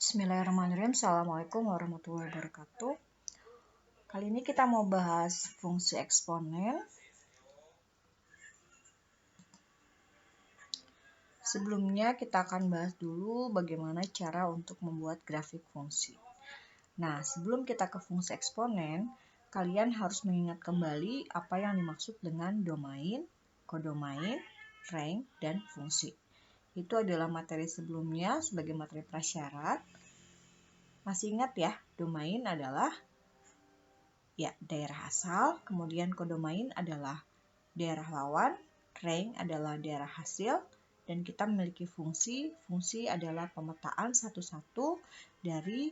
Bismillahirrahmanirrahim. Assalamualaikum warahmatullahi wabarakatuh. Kali ini kita mau bahas fungsi eksponen. Sebelumnya kita akan bahas dulu bagaimana cara untuk membuat grafik fungsi. Nah, sebelum kita ke fungsi eksponen, kalian harus mengingat kembali apa yang dimaksud dengan domain, kodomain, range, dan fungsi. Itu adalah materi sebelumnya sebagai materi prasyarat. Masih ingat ya, domain adalah daerah asal, kemudian kodomain adalah daerah lawan, range adalah daerah hasil, dan kita memiliki fungsi. Fungsi adalah pemetaan satu-satu dari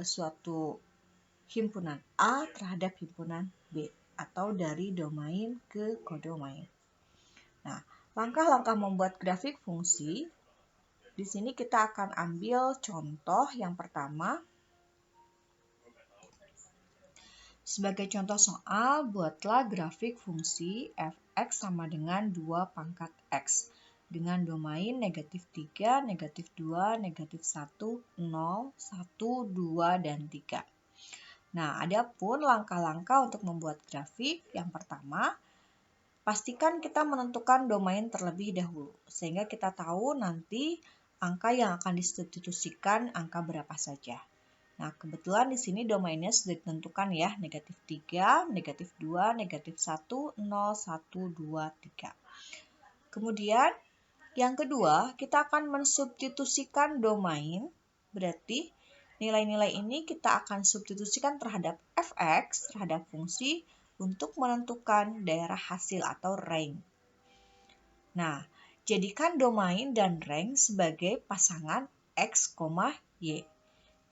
suatu himpunan A terhadap himpunan B, atau dari domain ke kodomain. Nah, langkah-langkah membuat grafik fungsi, di sini kita akan ambil contoh yang pertama. Sebagai contoh soal, buatlah grafik fungsi f(x) sama dengan 2 pangkat x dengan domain negatif 3, negatif 2, negatif 1, 0, 1, 2, dan 3. Nah, ada pun langkah-langkah untuk membuat grafik. Yang pertama, pastikan kita menentukan domain terlebih dahulu, sehingga kita tahu nanti angka yang akan disubstitusikan angka berapa saja. Nah, kebetulan di sini domainnya sudah ditentukan ya, negatif 3, negatif 2, negatif 1, 0, 1, 2, 3. Kemudian, yang kedua, kita akan mensubstitusikan domain, berarti nilai-nilai ini kita akan substitusikan terhadap f(x), terhadap fungsi, untuk menentukan daerah hasil atau range. Nah, jadikan domain dan range sebagai pasangan x, y.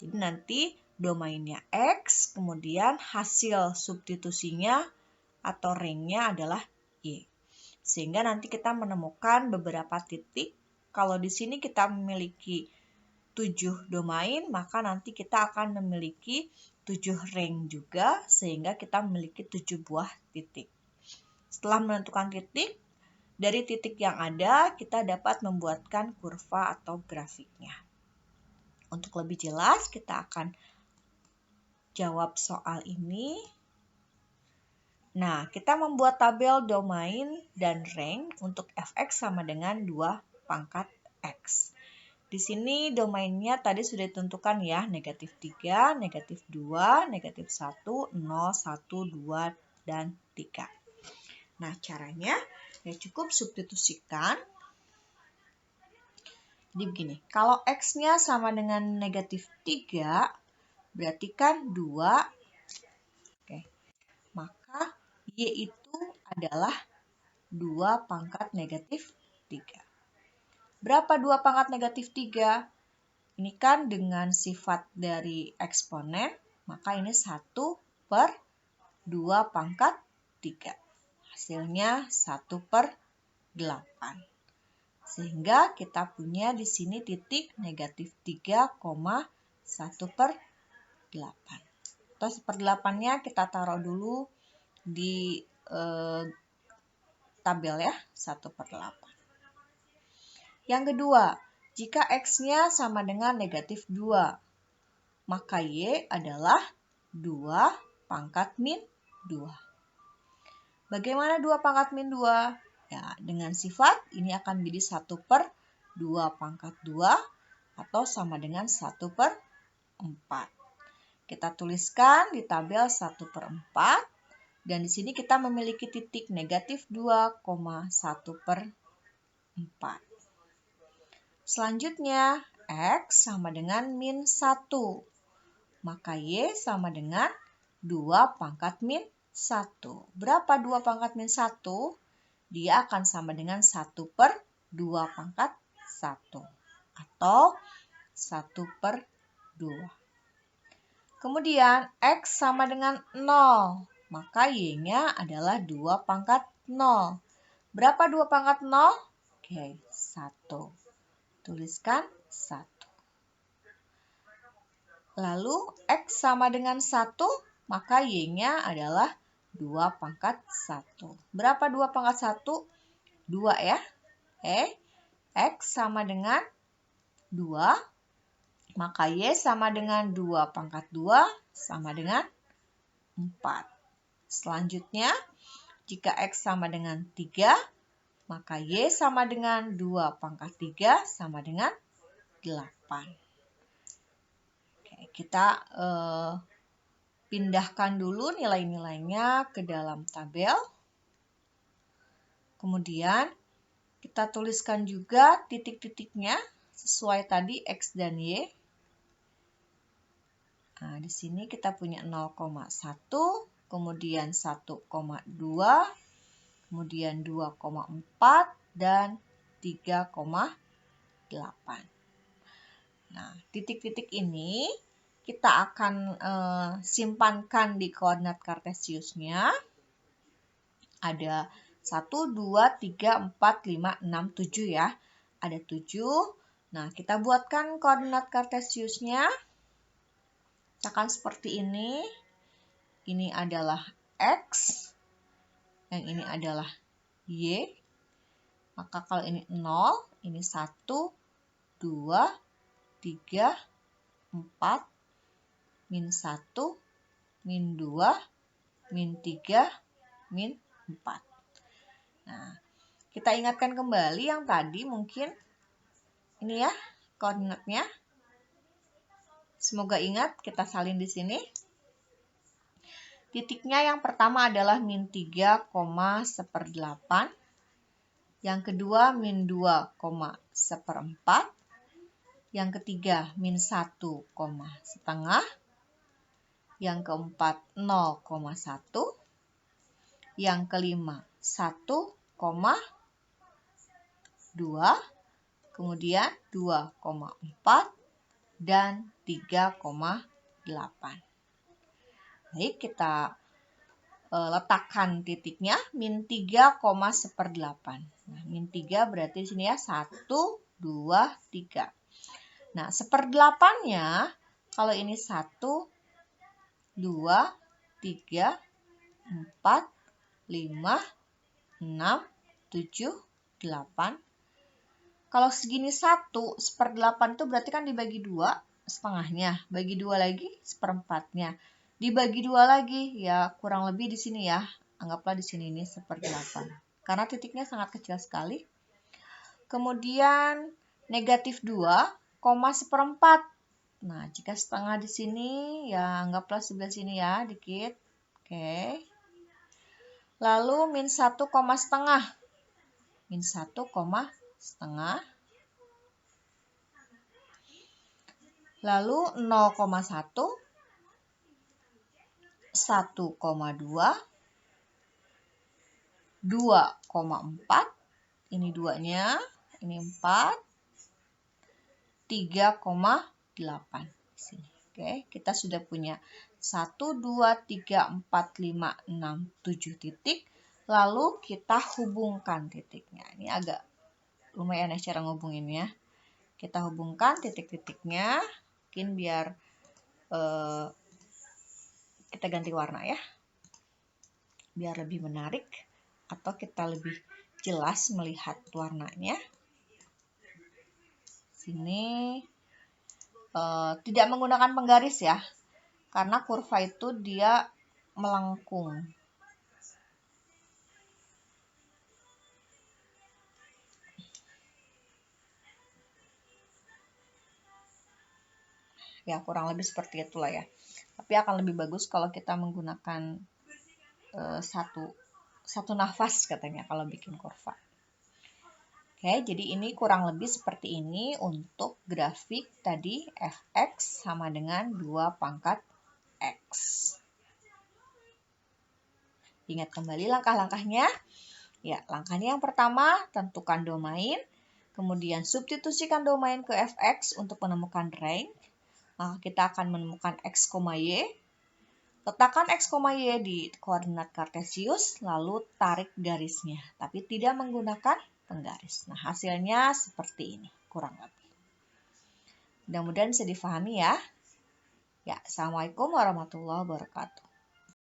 Jadi nanti domainnya X, kemudian hasil substitusinya atau range-nya adalah Y. Sehingga nanti kita menemukan beberapa titik. Kalau di sini kita memiliki 7 domain, maka nanti kita akan memiliki 7 range juga, sehingga kita memiliki 7 buah titik. Setelah menentukan titik, dari titik yang ada, kita dapat membuatkan kurva atau grafiknya. Untuk lebih jelas, kita akan jawab soal ini. Nah, kita membuat tabel domain dan range untuk f(x) sama dengan 2 pangkat x. Di sini domainnya tadi sudah ditentukan ya, negatif 3, negatif 2, negatif 1, 0, 1, 2, dan 3. Nah, caranya ya cukup substitusikan. Jadi begini, kalau x-nya sama dengan negatif 3, berarti kan 2. Oke. Maka y itu adalah 2 pangkat negatif 3. Berapa 2 pangkat negatif 3? Ini kan dengan sifat dari eksponen, maka ini 1/2 pangkat 3. Hasilnya 1/8. Sehingga kita punya di sini titik negatif 3,1/8. Atau 1/8-nya kita taruh dulu di tabel ya, 1/8. Yang kedua, jika x-nya sama dengan negatif 2, maka y adalah 2 pangkat min 2. Bagaimana 2 pangkat min 2? Ya, dengan sifat ini akan menjadi 1/2 pangkat 2 atau sama dengan 1/4. Kita tuliskan di tabel 1/4 dan di sini kita memiliki titik negatif 2,1/4. Selanjutnya, x sama dengan min 1, maka y sama dengan 2 pangkat min 1. Berapa 2 pangkat min 1? Dia akan sama dengan 1/2 pangkat 1 atau 1/2. Kemudian x sama dengan 0, maka y-nya adalah 2 pangkat 0. Berapa 2 pangkat 0? Oke, 1. Tuliskan 1. Lalu x sama dengan 1, maka y-nya adalah 2 pangkat 1. Berapa 2 pangkat 1? 2 ya. X sama dengan 2. Maka Y sama dengan 2 pangkat 2 sama dengan 4. Selanjutnya, jika X sama dengan 3, maka Y sama dengan 2 pangkat 3 sama dengan 8. Oke, kita pindahkan dulu nilai-nilainya ke dalam tabel. Kemudian kita tuliskan juga titik-titiknya sesuai tadi X dan Y. Nah, di sini kita punya 0,1, kemudian 1,2, kemudian 2,4, dan 3,8. Nah, titik-titik ini kita akan simpankan di koordinat kartesiusnya. Ada 1, 2, 3, 4, 5, 6, 7 ya. Ada 7. Nah, kita buatkan koordinat kartesiusnya. Misalkan seperti ini. Ini adalah X. Yang ini adalah Y. Maka kalau ini 0, ini 1, 2, 3, 4, min 1, min 2, min 3, min 4. Nah, kita ingatkan kembali yang tadi mungkin ini ya koordinatnya. Semoga ingat, kita salin di sini. Titiknya yang pertama adalah min 3,1/8. Yang kedua min 2,1/4. Yang ketiga min 1,5. Yang keempat 0,1. Yang kelima 1,2. Kemudian 2,4 dan 3,8. Baik, kita letakkan titiknya min 3,1/8. Nah, min 3 berarti di sini ya 1, 2, 3. Nah, 1/8-nya kalau ini 1, 2, 3, 4, 5, 6, 7, 8. Kalau segini 1, 1/8 itu berarti kan dibagi 2, setengahnya. Bagi 2 lagi, 1/4-nya. Dibagi 2 lagi, ya kurang lebih di sini ya. Anggaplah di sini ini 1/8. Karena titiknya sangat kecil sekali. Kemudian negatif 2,1/4. Nah, jika setengah di sini, ya anggaplah sebelah sini ya, dikit. Oke. Lalu min 1,5. Min 1,5. Lalu 0,1. 1,2. 2,4. Ini 2-nya. Ini 4. 3,8 di sini. Oke, kita sudah punya 1, 2, 3, 4, 5, 6, 7 titik. Lalu kita hubungkan titiknya. Ini agak lumayan ya cara ngubunginnya. Kita hubungkan titik-titiknya. Mungkin biar kita ganti warna ya. Biar lebih menarik atau kita lebih jelas melihat warnanya. Sini tidak menggunakan penggaris ya, karena kurva itu dia melengkung. Ya kurang lebih seperti itulah ya. Tapi akan lebih bagus kalau kita menggunakan satu nafas katanya kalau bikin kurva. Oke, jadi ini kurang lebih seperti ini untuk grafik tadi fx sama dengan 2 pangkat x. Ingat kembali langkah-langkahnya. Ya, langkahnya yang pertama, tentukan domain. Kemudian substitusikan domain ke fx untuk menemukan range. Maka kita akan menemukan x, y. Letakkan x, y di koordinat kartesius, lalu tarik garisnya. Tapi tidak menggunakan penggaris. Nah, hasilnya seperti ini, kurang lebih. Mudah-mudahan bisa difahami ya. Ya, Assalamualaikum warahmatullahi wabarakatuh.